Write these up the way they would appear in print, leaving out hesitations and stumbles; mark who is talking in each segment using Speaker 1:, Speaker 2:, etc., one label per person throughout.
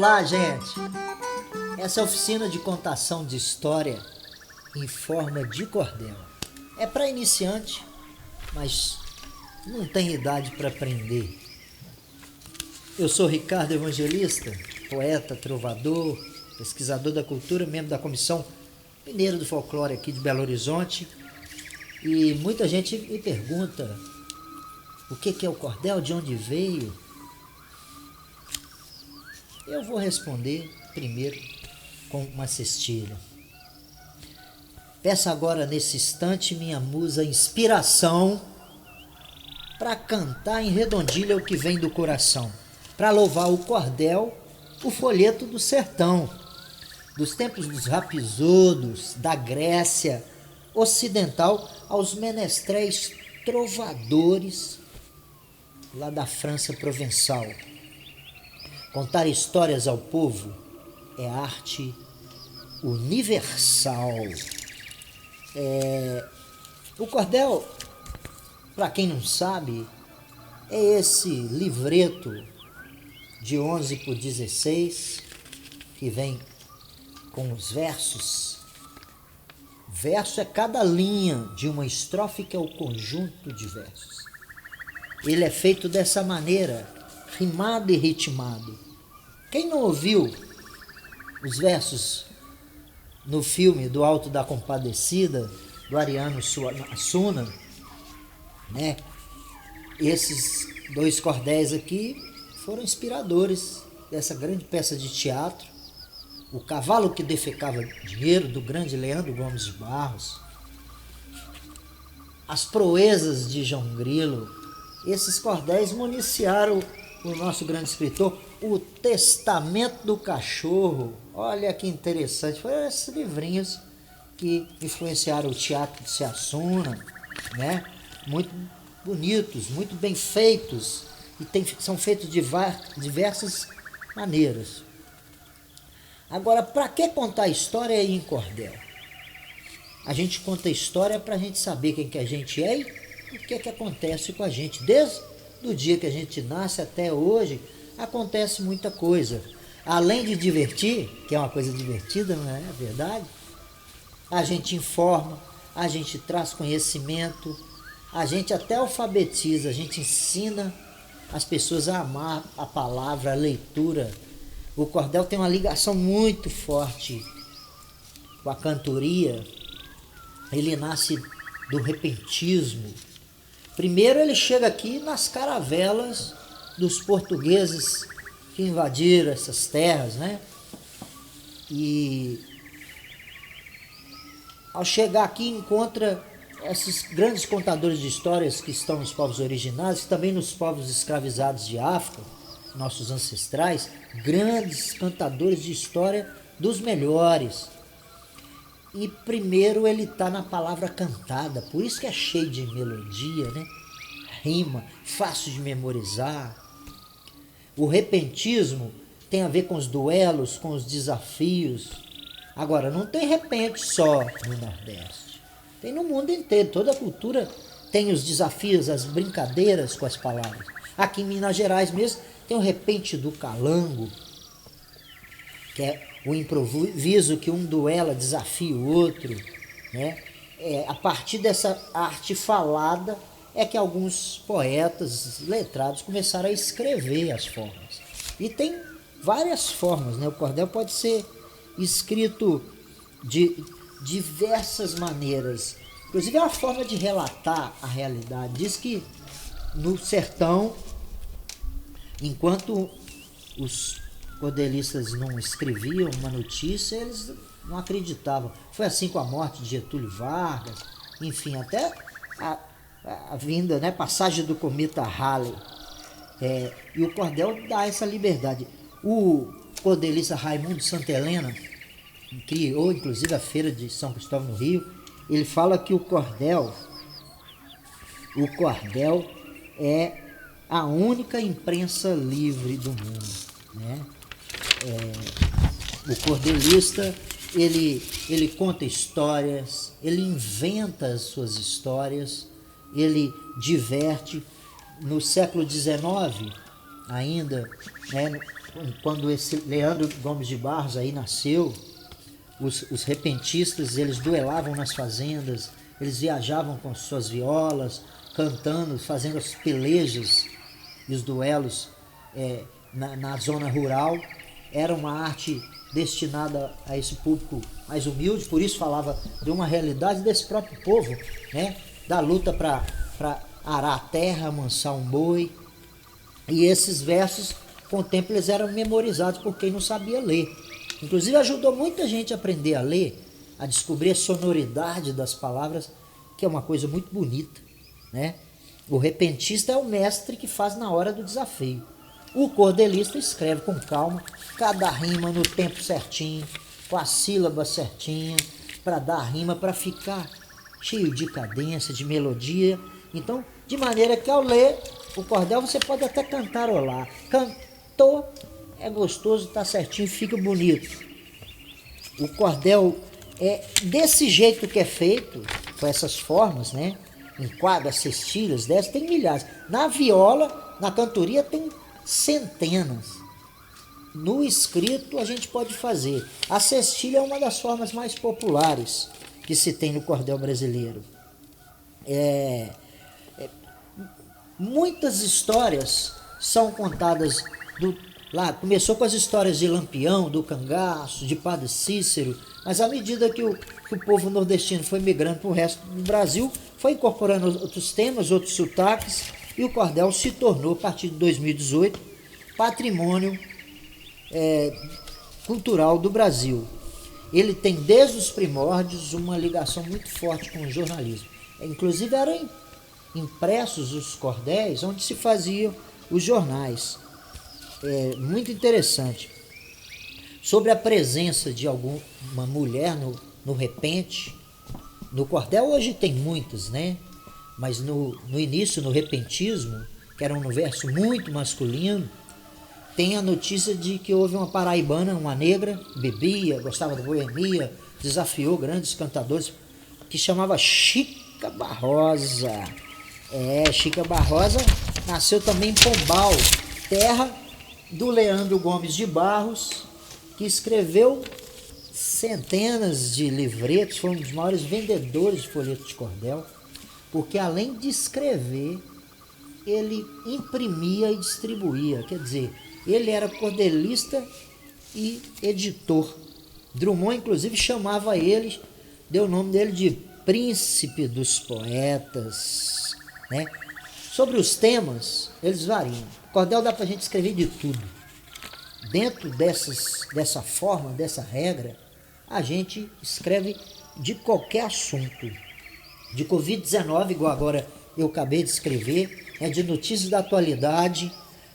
Speaker 1: Olá, gente! Essa é a oficina de contação de história em forma de cordel. É para iniciante, mas não tem idade para aprender. Eu sou Ricardo Evangelista, poeta, trovador, pesquisador da cultura, membro da Comissão Mineira do Folclore aqui de Belo Horizonte. E muita gente me pergunta o que é o cordel, de onde veio. Eu vou responder primeiro com uma cestilha. Peço agora nesse instante minha musa inspiração para cantar em redondilha o que vem do coração, para louvar o cordel, o folheto do sertão, dos tempos dos rapisodos, da Grécia ocidental aos menestréis trovadores lá da França provençal. Contar histórias ao povo é arte universal. O cordel, para quem não sabe, é esse livreto de 11 por 16 que vem com os versos. Verso é cada linha de uma estrofe, que é o conjunto de versos. Ele é feito dessa maneira, rimado e ritmado. Quem não ouviu os versos no filme do Alto da Compadecida, do Ariano Suassuna, né? Esses dois cordéis aqui foram inspiradores dessa grande peça de teatro. O Cavalo que Defecava Dinheiro, do grande Leandro Gomes de Barros. As Proezas de João Grilo. Esses cordéis municiaram o nosso grande escritor. O Testamento do Cachorro. Olha que interessante. Foram esses livrinhos que influenciaram o teatro de Suassuna, né? Muito bonitos, muito bem feitos. E são feitos de diversas maneiras. Agora, para que contar história aí em cordel? A gente conta história para a gente saber quem que a gente é e o que acontece com a gente. Desde o dia que a gente nasce até hoje, acontece muita coisa. Além de divertir, que é uma coisa divertida, não é verdade? A gente informa, a gente traz conhecimento, a gente até alfabetiza, a gente ensina as pessoas a amar a palavra, a leitura. O cordel tem uma ligação muito forte com a cantoria. Ele nasce do repentismo. Primeiro ele chega aqui nas caravelas dos portugueses que invadiram essas terras, né? E ao chegar aqui encontra esses grandes contadores de histórias que estão nos povos originários, também nos povos escravizados de África, nossos ancestrais, grandes cantadores de história dos melhores. E primeiro ele está na palavra cantada, por isso que é cheio de melodia, né? Rima, fácil de memorizar. O repentismo tem a ver com os duelos, com os desafios. Agora, não tem repente só no Nordeste, tem no mundo inteiro. Toda a cultura tem os desafios, as brincadeiras com as palavras. Aqui em Minas Gerais mesmo tem o repente do calango, que é o improviso que um duela, desafia o outro, né? A partir dessa arte falada é que alguns poetas letrados começaram a escrever as formas. E tem várias formas, né? O cordel pode ser escrito de diversas maneiras. Inclusive é uma forma de relatar a realidade. Diz que no sertão, enquanto os cordelistas não escreviam uma notícia, eles não acreditavam. Foi assim com a morte de Getúlio Vargas, enfim, até a vinda, né, passagem do cometa Halley. E o cordel dá essa liberdade. O cordelista Raimundo Santelena criou inclusive a Feira de São Cristóvão no Rio. Ele fala que o cordel é a única imprensa livre do mundo, né? O cordelista, ele conta histórias, ele inventa as suas histórias, ele diverte. No século XIX, ainda, né, quando esse Leandro Gomes de Barros aí nasceu, os repentistas, eles duelavam nas fazendas, eles viajavam com suas violas, cantando, fazendo as pelejas e os duelos na zona rural. Era uma arte destinada a esse público mais humilde, por isso falava de uma realidade desse próprio povo, né? Da luta para arar a terra, amansar um boi. E esses versos, com o tempo, eles eram memorizados por quem não sabia ler. Inclusive ajudou muita gente a aprender a ler, a descobrir a sonoridade das palavras, que é uma coisa muito bonita, né? O repentista é o mestre que faz na hora do desafio. O cordelista escreve com calma, cada rima no tempo certinho, com a sílaba certinha, para dar a rima, para ficar cheio de cadência, de melodia. Então, de maneira que ao ler o cordel você pode até cantarolar. Cantou, é gostoso, tá certinho, fica bonito. O cordel é desse jeito que é feito, com essas formas, né? Em quadras, cestilhas, dessas, tem milhares. Na viola, na cantoria, tem centenas. No escrito, a gente pode fazer. A cestilha é uma das formas mais populares que se tem no cordel brasileiro. Muitas histórias são contadas lá. Começou com as histórias de Lampião, do Cangaço, de Padre Cícero, mas à medida que o povo nordestino foi migrando para o resto do Brasil, foi incorporando outros temas, outros sotaques, e o cordel se tornou, a partir de 2018, patrimônio cultural do Brasil. Ele tem, desde os primórdios, uma ligação muito forte com o jornalismo. Inclusive, eram impressos os cordéis onde se faziam os jornais. Muito interessante. Sobre a presença de alguma mulher no repente, no cordel hoje tem muitas, né? Mas no início, no repentismo, que era um verso muito masculino, tem a notícia de que houve uma paraibana, uma negra, bebia, gostava da boemia, desafiou grandes cantadores, que chamava Chica Barrosa. Chica Barrosa nasceu também em Pombal, terra do Leandro Gomes de Barros, que escreveu centenas de livretos, foi um dos maiores vendedores de folhetos de cordel, porque além de escrever, ele imprimia e distribuía, quer dizer, ele era cordelista e editor. Drummond, inclusive, chamava ele, deu o nome dele de Príncipe dos Poetas, né? Sobre os temas, eles variam. Cordel dá para a gente escrever de tudo. Dentro dessa forma, dessa regra, a gente escreve de qualquer assunto. De Covid-19, igual agora eu acabei de escrever, de notícias da atualidade,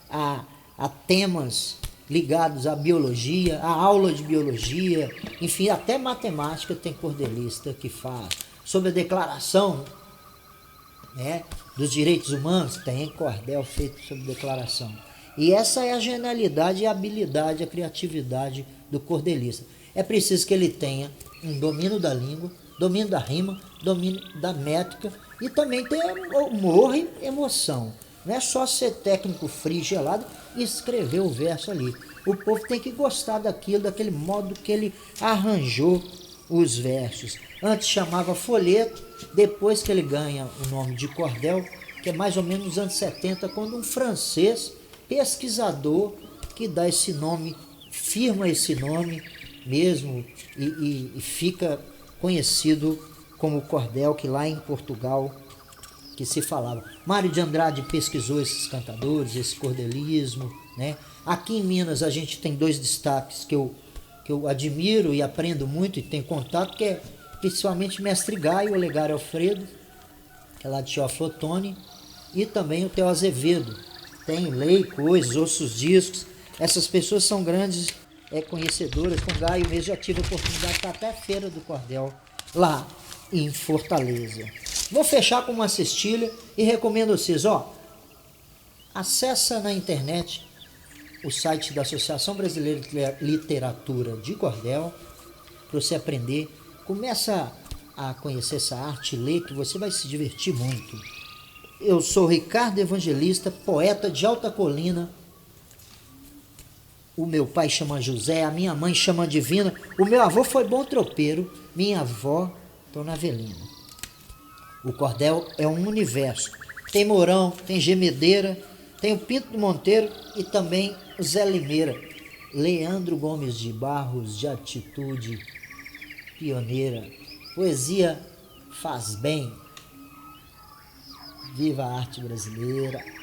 Speaker 1: a temas ligados à biologia, a aula de biologia, enfim, até matemática tem cordelista que faz. Sobre a declaração, né, dos direitos humanos, tem cordel feito sobre declaração. E essa é a genialidade, a habilidade, a criatividade do cordelista. É preciso que ele tenha um domínio da língua, domínio da rima, domínio da métrica e também ter humor e emoção. Não é só ser técnico frio e gelado e escrever o verso ali. O povo tem que gostar daquilo, daquele modo que ele arranjou os versos. Antes chamava folheto, depois que ele ganha o nome de cordel, que é mais ou menos nos anos 70, quando um francês pesquisador que dá esse nome, firma esse nome mesmo e fica conhecido como cordel, que lá em Portugal que se falava. Mário de Andrade pesquisou esses cantadores, esse cordelismo, né? Aqui em Minas a gente tem dois destaques que eu admiro e aprendo muito e tenho contato, que é principalmente Mestre Gaio, Olegário Alfredo, que é lá de Teoflotone, e também o Theo Azevedo. Tenho, leio coisas, ouço os discos. Essas pessoas são grandes conhecedoras. Com Gaio mesmo já tive a oportunidade de estar até a Feira do Cordel, lá em Fortaleza. Vou fechar com uma cestilha e recomendo a vocês, acessa na internet o site da Associação Brasileira de Literatura de Cordel, para você aprender. Começa a conhecer essa arte, ler, que você vai se divertir muito. Eu sou Ricardo Evangelista, poeta de Alta Colina, O meu pai chama José, a minha mãe chama Divina, o meu avô foi bom tropeiro, minha avó, Dona Avelina. O cordel é um universo. Tem Mourão, tem Gemedeira, tem o Pinto do Monteiro e também o Zé Limeira. Leandro Gomes de Barros, de atitude pioneira. Poesia faz bem. Viva a arte brasileira.